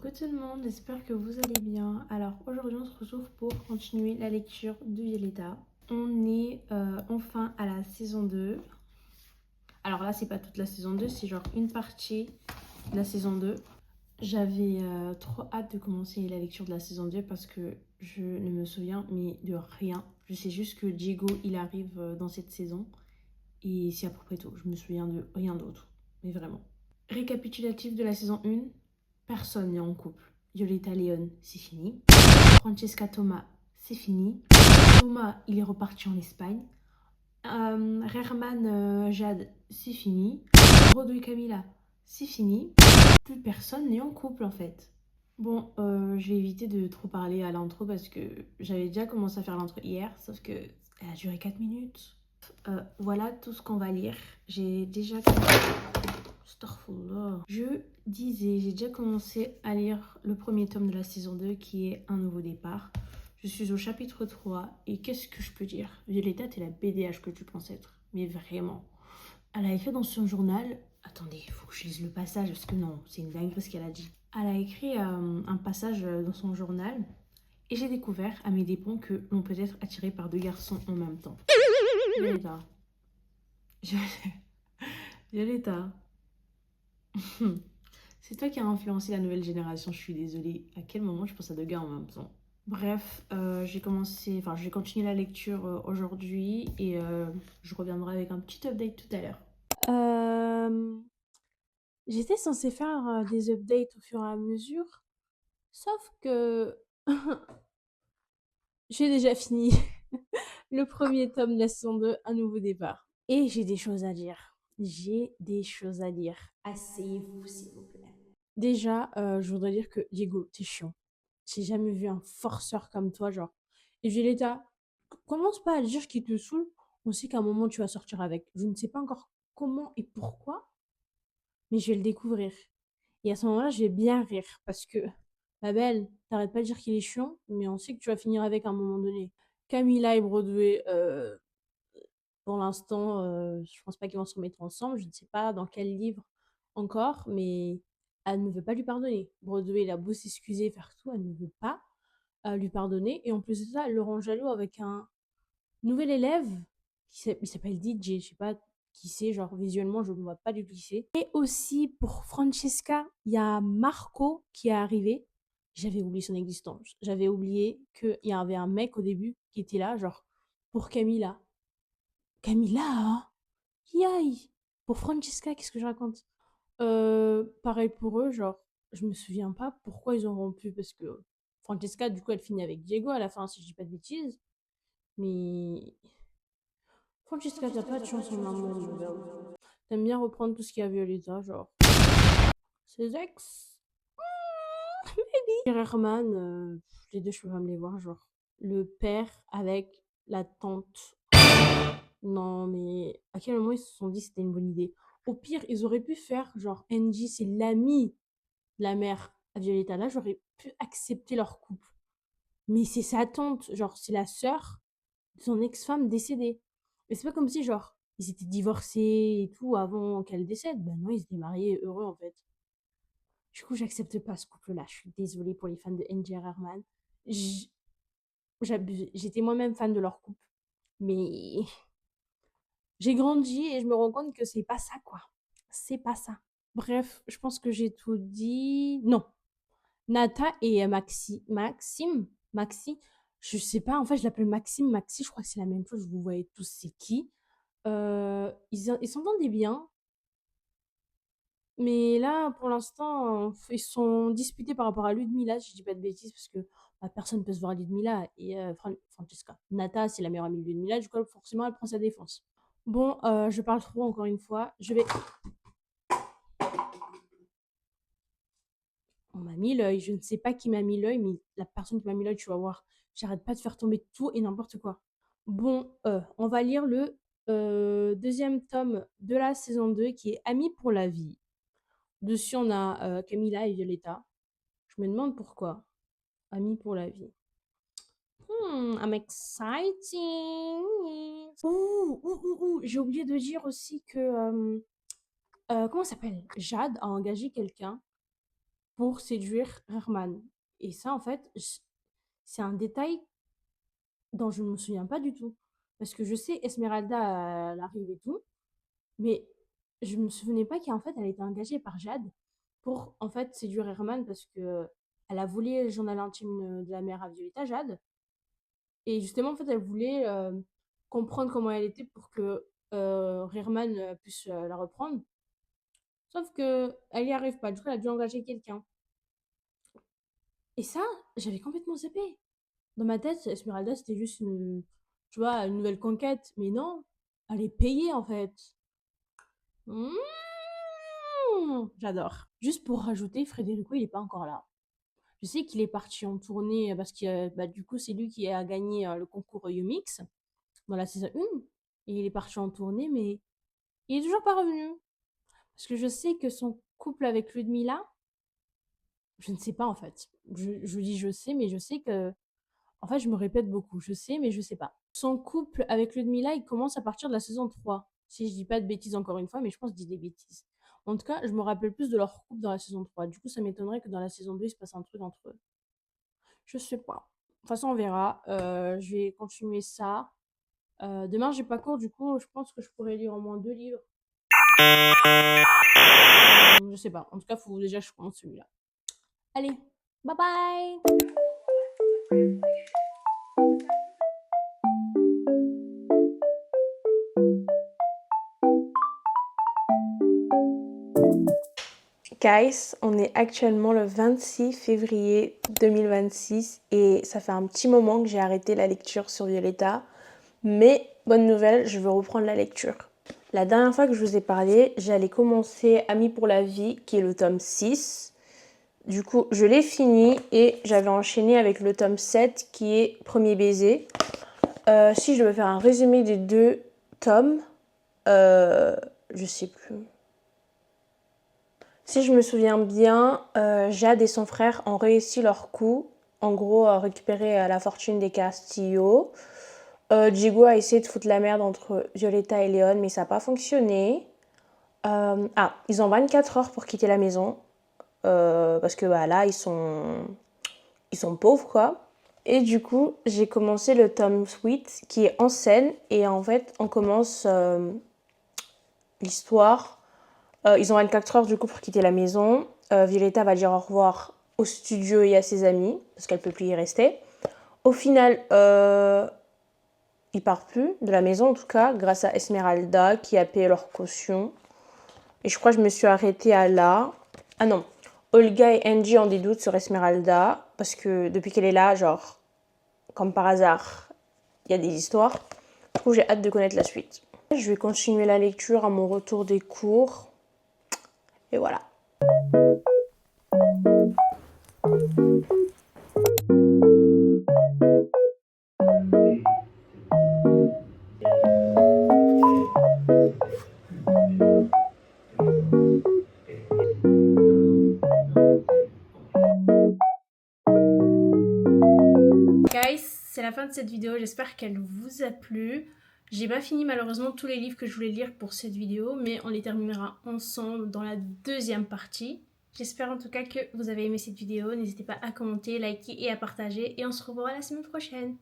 Coucou tout le monde, j'espère que vous allez bien. Alors aujourd'hui on se retrouve pour continuer la lecture de Violetta. On est enfin à la saison 2. Alors là c'est pas toute la saison 2, c'est genre une partie de la saison 2. J'avais trop hâte de commencer la lecture de la saison 2 parce que je ne me souviens mais de rien. Je sais juste que Diego il arrive dans cette saison et c'est à peu près tout. Je me souviens de rien d'autre, mais vraiment. Récapitulatif de la saison 1, personne n'est en couple. Violetta Léon, c'est fini. Francesca Thomas, c'est fini. Thomas, il est reparti en Espagne. Rerman Jade, c'est fini. Brodo et Camilla, c'est fini. Plus personne n'est en couple en fait. Bon, je vais éviter de trop parler à l'intro parce que j'avais déjà commencé à faire l'intro hier, sauf que elle a duré 4 minutes. Voilà tout ce qu'on va lire. J'ai déjà... Astaghfirullah. Je disais, j'ai déjà commencé à lire le premier tome de la saison 2 qui est Un nouveau départ. Je suis au chapitre 3 et qu'est-ce que je peux dire? Violetta, t'es la BDH que tu penses être. Mais vraiment. Elle a écrit dans son journal... Attendez, il faut que je lise le passage parce que non, c'est une dinguerie ce qu'elle a dit. Elle a écrit un passage dans son journal et j'ai découvert à mes dépens que l'on peut être attiré par deux garçons en même temps. Violetta. Violetta. C'est toi qui as influencé la nouvelle génération, je suis désolée. À quel moment je pense à deux gars en même temps? Bref, j'ai continué la lecture aujourd'hui et je reviendrai avec un petit update tout à l'heure. J'étais censée faire des updates au fur et à mesure, sauf que j'ai déjà fini le premier tome de la saison 2, Un nouveau départ. Et j'ai des choses à dire. J'ai des choses à dire. Asseyez-vous, s'il vous plaît. Déjà, je voudrais dire que Diego, t'es chiant. J'ai jamais vu un forceur comme toi, genre. Et Violetta, commence pas à dire qu'il te saoule. On sait qu'à un moment tu vas sortir avec. Je ne sais pas encore comment et pourquoi, mais je vais le découvrir. Et à ce moment-là, je vais bien rire parce que, ma belle, t'arrêtes pas de dire qu'il est chiant, mais on sait que tu vas finir avec à un moment donné. Camilla et Broadway, pour l'instant, je pense pas qu'ils vont se remettre ensemble. Je ne sais pas dans quel livre encore, mais elle ne veut pas lui pardonner. Broadway, il a beau s'excuser et faire tout, elle ne veut pas lui pardonner. Et en plus de ça, elle le rend jaloux avec un nouvel élève il s'appelle DJ. Je sais pas qui c'est, genre visuellement, je ne vois pas du tout qui c'est. Et aussi pour Francesca, il y a Marco qui est arrivé. J'avais oublié son existence. J'avais oublié qu'il y avait un mec au début qui était là, genre pour Camilla. Camilla, hein? Aïe! Pour Francesca, qu'est-ce que je raconte? Pareil pour eux, genre, je me souviens pas pourquoi ils ont rompu, parce que Francesca, du coup, elle finit avec Diego à la fin, si je dis pas de bêtises. Mais Francesca, t'as pas de chance en amour, mon gars. T'aimes bien reprendre tout ce qu'il y a Violetta, genre. Ses ex. Herman, les deux, je peux pas me les voir, genre. Le père avec la tante. Non, mais à quel moment ils se sont dit que c'était une bonne idée? Au pire, ils auraient pu faire, genre, Angie, c'est l'ami de la mère à Violetta. Là, j'aurais pu accepter leur couple. Mais c'est sa tante, genre, c'est la sœur de son ex-femme décédée. Et c'est pas comme si, genre, ils étaient divorcés et tout avant qu'elle décède. Ben non, ils étaient mariés heureux, en fait. Du coup, j'accepte pas ce couple-là. Je suis désolée pour les fans de Angie et Herman. J'abuse. J'étais moi-même fan de leur couple. Mais j'ai grandi et je me rends compte que c'est pas ça, quoi. C'est pas ça. Bref, je pense que j'ai tout dit. Non. Nata et Maxi, je sais pas, en fait, je l'appelle Maxime, Maxi, je crois que c'est la même chose, vous voyez tous c'est qui. Ils s'entendaient bien, mais là, pour l'instant, ils sont disputés par rapport à Ludmilla, si je dis pas de bêtises, parce que bah, personne peut se voir à Ludmilla et Francesca. Nata, c'est la meilleure amie de Ludmilla, du coup, forcément, elle prend sa défense. Bon, je parle trop encore une fois. On m'a mis l'œil. Je ne sais pas qui m'a mis l'œil, mais la personne qui m'a mis l'œil, tu vas voir. J'arrête pas de faire tomber tout et n'importe quoi. Bon, on va lire le deuxième tome de la saison 2 qui est Amis pour la vie. Dessus, on a Camilla et Violetta. Je me demande pourquoi. Amis pour la vie. I'm exciting. J'ai oublié de dire aussi que comment ça s'appelle? Jade a engagé quelqu'un pour séduire Herman. Et ça, en fait, c'est un détail dont je ne me souviens pas du tout. Parce que je sais, Esmeralda, elle arrive et tout, mais je me souvenais pas qu'en fait, elle était engagée par Jade pour, en fait, séduire Herman parce que elle a volé le journal intime de la mère à Violetta, Jade. Et justement, en fait, elle voulait comprendre comment elle était pour que Herman puisse la reprendre. Sauf que elle y arrive pas. Du coup, elle a dû engager quelqu'un. Et ça, j'avais complètement zappé. Dans ma tête, Esmeralda, c'était juste une, tu vois, une nouvelle conquête. Mais non, elle est payée en fait. Mmh, j'adore. Juste pour rajouter, Federico, il est pas encore là. Je sais qu'il est parti en tournée parce que bah, du coup, c'est lui qui a gagné le concours Umix dans la saison 1. Et il est parti en tournée, mais il est toujours pas revenu. Parce que je sais que son couple avec Ludmilla, je ne sais pas en fait. Je dis je sais, mais je sais que en fait, je me répète beaucoup. Je sais, mais je sais pas. Son couple avec Ludmilla, il commence à partir de la saison 3. Si je dis pas de bêtises encore une fois, mais je pense que je dis des bêtises. En tout cas, je me rappelle plus de leur couple dans la saison 3. Du coup, ça m'étonnerait que dans la saison 2, il se passe un truc entre eux. Je sais pas. De toute façon, on verra. Je vais continuer ça. Demain, j'ai pas cours, du coup, je pense que je pourrais lire au moins 2 livres. Je sais pas. En tout cas, faut déjà que je commence celui-là. Allez, bye bye. Guys, on est actuellement le 26 février 2026 et ça fait un petit moment que j'ai arrêté la lecture sur Violetta. Mais bonne nouvelle, je veux reprendre la lecture. La dernière fois que je vous ai parlé, j'allais commencer Amis pour la vie, qui est le tome 6. Du coup, je l'ai fini et j'avais enchaîné avec le tome 7, qui est Premier baiser. Si je devais faire un résumé des 2 tomes, je sais plus. Si je me souviens bien, Jade et son frère ont réussi leur coup. En gros, à récupérer la fortune des Castillo. Diego a essayé de foutre la merde entre Violetta et Léon, mais ça n'a pas fonctionné. Ils ont 24 heures pour quitter la maison. Parce que bah, là, ils sont pauvres, quoi. Et du coup, j'ai commencé le tome 8 qui est en scène. Et en fait, on commence l'histoire. Ils ont 24 heures du coup pour quitter la maison. Violetta va dire au revoir au studio et à ses amis, parce qu'elle ne peut plus y rester. Au final, ils partent plus de la maison, en tout cas, grâce à Esmeralda qui a payé leur caution. Et je crois que je me suis arrêtée à là. Ah non, Olga et Angie ont des doutes sur Esmeralda, parce que depuis qu'elle est là, genre, comme par hasard, il y a des histoires. Du coup, j'ai hâte de connaître la suite. Je vais continuer la lecture à mon retour des cours. Et voilà. Guys, c'est la fin de cette vidéo, j'espère qu'elle vous a plu. J'ai pas fini malheureusement tous les livres que je voulais lire pour cette vidéo, mais on les terminera ensemble dans la deuxième partie. J'espère en tout cas que vous avez aimé cette vidéo, n'hésitez pas à commenter, liker et à partager, et on se revoit la semaine prochaine.